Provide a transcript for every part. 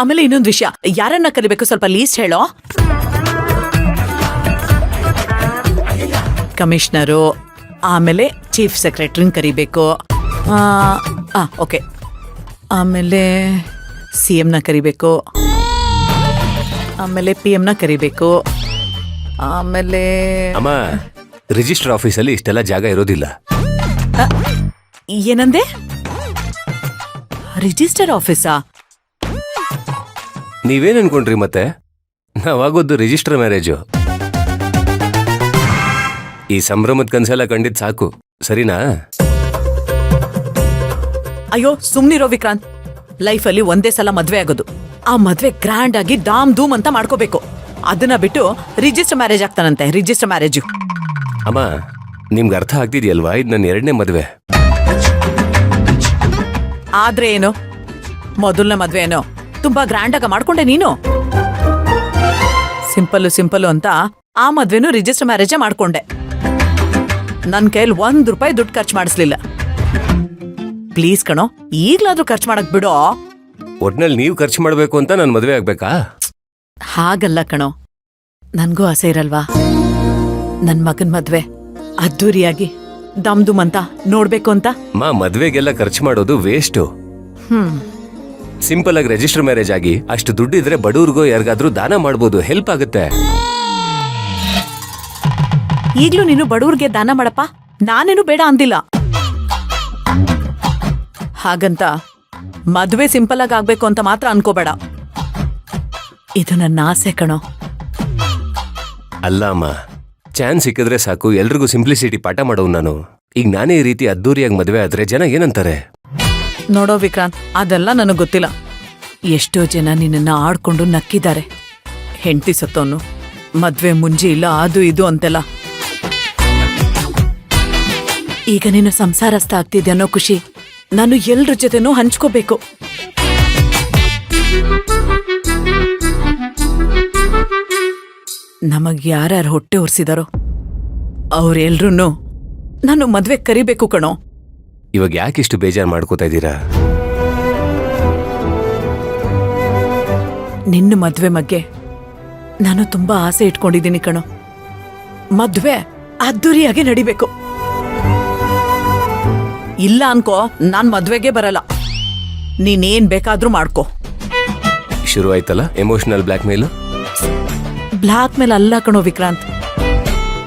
ಆಮೇಲೆ ಇನ್ನೊಂದು ವಿಷಯ, ಯಾರನ್ನ ಕರಿಬೇಕು ಸ್ವಲ್ಪ ಲೀಸ್ಟ್ ಹೇಳೋ. ಕಮಿಷನರು, ಆಮೇಲೆ ಚೀಫ್ ಸೆಕ್ರೆಟರಿನ ಕರಿಬೇಕು. ಓಕೆ. ಆಮೇಲೆ CMನ ಕರಿಬೇಕು, ಆಮೇಲೆ PMನ ಕರಿಬೇಕು, ಆಮೇಲೆ ಅಮ್ಮ ರಿಜಿಸ್ಟರ್ ಆಫೀಸಲ್ಲಿ ಇಷ್ಟೆಲ್ಲ ಜಾಗ ಇರೋದಿಲ್ಲ. ಏನಂದೆ? ರಿಜಿಸ್ಟರ್ ಆಫೀಸಾ? ನೀವೇನ್ ಅನ್ಕೊಂಡ್ರಿ ಮತ್ತೆ? ನಾವಾಗೋದು ರಿಜಿಸ್ಟರ್ ಮ್ಯಾರೇಜು. ಈ ಸಂಭ್ರಮದ ಕನ್ಸೆಲ್ಲ ಕಂಡಿದ್ ಸಾಕು, ಸರಿನಾ? ಅಯ್ಯೋ ಸುಮ್ನಿರೋ ವಿಕ್ರಾಂತ್. ಲೈಫಲ್ಲಿ ಒಂದೇ ಸಲ ಮದ್ವೆ ಆಗೋದು. ಆ ಮದ್ವೆ ಗ್ರ್ಯಾಂಡ್ ಆಗಿ ದಾಮ್ ಧೂಮ್ ಅಂತ ಮಾಡ್ಕೋಬೇಕು. ಅದನ್ನ ಬಿಟ್ಟು ರಿಜಿಸ್ಟರ್ ಮ್ಯಾರೇಜ್ ಆಗ್ತಾನಂತೆ, ರಿಜಿಸ್ಟರ್ ಮ್ಯಾರೇಜು. ಅಮ್ಮ ನಿಮ್ಗೆ ಅರ್ಥ ಆಗ್ತಿದ್ಯಲ್ವಾ, ಇದು ನನ್ನ 2ನೇ ಮದ್ವೆ. ಆದ್ರೆ ಏನು, ಮೊದಲನೇ ಮದ್ವೆ ಏನೋ ತುಂಬಾ ಗ್ರ್ಯಾಂಡ್ ಆಗ ಮಾಡ್ಕೊಂಡೆ ನೀನು. ಸಿಂಪಲ್ ಅಂತ ಆ ಮದ್ವೆನೂ ರಿಜಿಸ್ಟರ್ ಮ್ಯಾರೇಜೇ ಮಾಡ್ಕೊಂಡೆ. ನನ್ ಕೈಲಿ ₹1 ದುಡ್ಡು ಖರ್ಚು ಮಾಡಿಸ್ಲಿಲ್ಲ. ಪ್ಲೀಸ್ ಕಣೋ, ಈಗ್ಲಾದ್ರೂ ಖರ್ಚು ಮಾಡಕ್ ಬಿಡೋ. ಒಟ್ನಲ್ಲಿ ನೀವು ಖರ್ಚು ಮಾಡ್ಬೇಕು ಅಂತ ನಾನು ಮದ್ವೆ ಆಗ್ಬೇಕಾ? ಹಾಗಲ್ಲ ಕಣೋ, ನನ್ಗೂ ಆಸೆ ಇರಲ್ವಾ ನನ್ ಮಗನ್ ಮದ್ವೆ ಅದ್ದೂರಿಯಾಗಿ ದಮ್ ದುಮ್ ಅಂತ ನೋಡ್ಬೇಕು ಅಂತ. ಮದ್ವೆಗೆಲ್ಲ ಖರ್ಚು ಮಾಡೋದು ವೇಸ್ಟು. ಸಿಂಪಲ್ ಆಗಿ ರಿಜಿಸ್ಟರ್ ಮ್ಯಾರೇಜ್ ಆಗಿ ಅಷ್ಟು ದುಡ್ಡಿದ್ರೆ ಬಡವ್ರಿಗೋ ಯಾರಿಗಾದ್ರೂ ದಾನ ಮಾಡ್ಬೋದು, ಹೆಲ್ಪ್ ಆಗುತ್ತೆ. ಈಗ್ಲೂ ನೀನು ಬಡವ್ರಿಗೆ ದಾನ ಮಾಡಪ್ಪ, ನಾನೇನು ಬೇಡ ಅಂದಿಲ್ಲ. ಹಾಗಂತ ಮದ್ವೆ ಸಿಂಪಲ್ ಆಗಿ ಆಗ್ಬೇಕು ಅಂತ ಮಾತ್ರ ಅನ್ಕೋಬೇಡ. ಇದು ನನ್ನ ಆಸೆ ಕಣೋ. ಅಲ್ಲ ಅಮ್ಮ, ಚಾನ್ಸ್ ಸಿಕ್ಕಿದ್ರೆ ಸಾಕು, ಎಲ್ರಿಗೂ ಸಿಂಪ್ಲಿಸಿಟಿ ಪಾಠ ಮಾಡೋವು ನಾನು. ಈಗ ನಾನೇ ಈ ರೀತಿ ಅದ್ದೂರಿಯಾಗಿ ಮದ್ವೆ ಆದ್ರೆ ಜನ ಏನಂತಾರೆ? ನೋಡೋ ವಿಕ್ರಾಂತ್, ಅದೆಲ್ಲ ನನಗ್ ಗೊತ್ತಿಲ್ಲ. ಎಷ್ಟೋ ಜನ ನಿನ್ನ ಆಡ್ಕೊಂಡು ನಕ್ಕಿದ್ದಾರೆ. ಹೆಂಡತಿ ಸತ್ತೋನು, ಮದ್ವೆ ಮುಂಜಿ ಇಲ್ಲ, ಅದು ಇದು ಅಂತೆಲ್ಲ. ಈಗ ನೀನು ಸಂಸಾರಸ್ಥ ಆಗ್ತಿದ್ದೆ ಅನ್ನೋ ಖುಷಿ ನಾನು ಎಲ್ರ ಜೊತೆನೂ ಹಂಚ್ಕೋಬೇಕು. ನಮಗ್ ಯಾರ್ಯಾರು ಹೊಟ್ಟೆ ಉರ್ಸಿದಾರೋ ಅವ್ರೆಲ್ರೂ ನಾನು ಮದ್ವೆ ಕರಿಬೇಕು ಕಣೋ. ಇವಾಗ ಯಾಕಿಷ್ಟು ಬೇಜಾರು ಮಾಡ್ಕೋತಾ ಇದ್ದೀರಾ? ನಿನ್ನ ಮದ್ವೆ ಬಗ್ಗೆ ನಾನು ತುಂಬಾ ಆಸೆ ಇಟ್ಕೊಂಡಿದ್ದೀನಿ ಕಣೋ. ಮದ್ವೆ ಅದ್ದೂರಿಯಾಗಿ ನಡಿಬೇಕು. ಇಲ್ಲ ಅನ್ಕೋ, ನಾನ್ ಮದ್ವೆಗೆ ಬರಲ್ಲ. ನೀನೇನ್ ಬೇಕಾದ್ರೂ ಮಾಡ್ಕೋ. ಶುರು ಆಯ್ತಲ್ಲ ಎಮೋಷನಲ್ ಬ್ಲ್ಯಾಕ್ ಮೇಲ್. ಬ್ಲ್ಯಾಕ್ ಮೇಲ್ ಅಲ್ಲ ಕಣೋ ವಿಕ್ರಾಂತ್.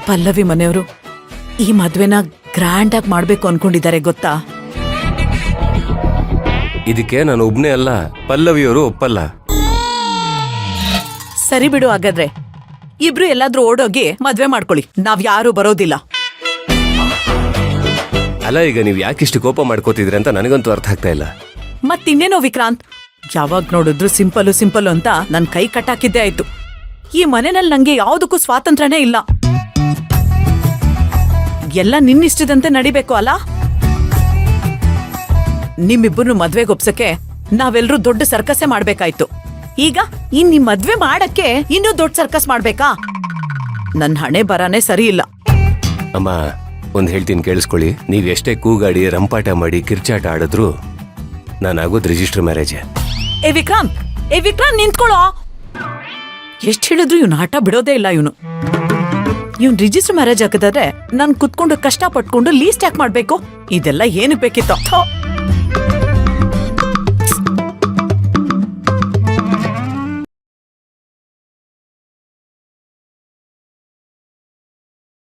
ಪಲ್ಲವಿ ಮನೆಯವರು ಈ ಮದ್ವೆನ ಗ್ರ್ಯಾಂಡ್ ಆಗಿ ಮಾಡ್ಬೇಕು ಅನ್ಕೊಂಡಿದ್ದಾರೆ ಗೊತ್ತಾ? ಇದಕ್ಕೆ ನಾನು ಒಬ್ನೇ ಅಲ್ಲ, ಪಲ್ಲವಿಯವರು ಒಪ್ಪಲ್ಲ. ಸರಿ ಬಿಡು, ಹಾಗಾದ್ರೆ ಇಬ್ರು ಎಲ್ಲಾದ್ರೂ ಓಡೋಗಿ ಮದ್ವೆ ಮಾಡ್ಕೊಳ್ಳಿ, ನಾವ್ ಯಾರು ಬರೋದಿಲ್ಲ. ಅಲ್ಲ, ಈಗ ನೀವು ಯಾಕಿಷ್ಟು ಕೋಪ ಮಾಡ್ಕೋತಿದ್ರಿ ಅಂತ ನನಗಂತೂ ಅರ್ಥ ಆಗ್ತಾ ಇಲ್ಲ. ಮತ್ತಿನ್ನೇನೋ ವಿಕ್ರಾಂತ್, ಯಾವಾಗ ನೋಡಿದ್ರು ಸಿಂಪಲ್ ಅಂತ ನನ್ ಕೈ ಕಟ್ಟಾಕಿದ್ದೇ ಆಯ್ತು. ಈ ಮನೆಯಲ್ಲಿ ನಂಗೆ ಯಾವುದಕ್ಕೂ ಸ್ವಾತಂತ್ರ್ಯನೇ ಇಲ್ಲ. ಎಲ್ಲ ನಿನ್ನಿಷ್ಟದಂತೆ ನಡಿಬೇಕು ಅಲ್ಲ? ನಿಮ್ಮಿಬ್ಬರನ್ನು ಮದ್ವೆಗೆ ಒಪ್ಸಕ್ಕೆ ನಾವೆಲ್ಲರೂ ದೊಡ್ಡ ಸರ್ಕಸ್ಸೇ ಮಾಡ್ಬೇಕಾಯ್ತು. ಈಗ ನಿಮ್ ಮದ್ವೆ ಮಾಡಕ್ಕೆ ಇನ್ನೂ ದೊಡ್ಡ ಸರ್ಕಸ್ ಮಾಡ್ಬೇಕಾ? ನನ್ ಹಣೆ ಬರಾನೇ ಸರಿ ಇಲ್ಲ. ಅಮ್ಮ ಒಂದ್ ಹೇಳ್ತೀನಿ ಕೇಳಿಸ್ಕೊಳ್ಳಿ. ನೀವ್ ಎಷ್ಟೇ ಕೂಗಾಡಿ ರಂಪಾಟ ಮಾಡಿ ಕಿರ್ಚಾಟ ಆಡಿದ್ರು ನಾನಾಗೋದು ರಿಜಿಸ್ಟರ್ ಮ್ಯಾರೇಜ್. ಏ ವಿಕ್ರಾಂತ್ ನಿಂತ್ಕೊಳ್ಳೋ. ಎಷ್ಟ್ ಹೇಳಿದ್ರು ಇವ್ನು ಆಟ ಬಿಡೋದೇ ಇಲ್ಲ. ಇವ್ನ್ ರಿಜಿಸ್ಟರ್ ಮ್ಯಾರೇಜ್ ಹಾಕಿದ್ರೆ ನಾನ್ ಕುತ್ಕೊಂಡು ಕಷ್ಟ ಪಟ್ಕೊಂಡು ಲೀಸ್ಟ್ ಯಾಕೆ ಮಾಡ್ಬೇಕು? ಇದೆಲ್ಲ ಏನಕ್ಕೆ ಬೇಕಿತ್ತು?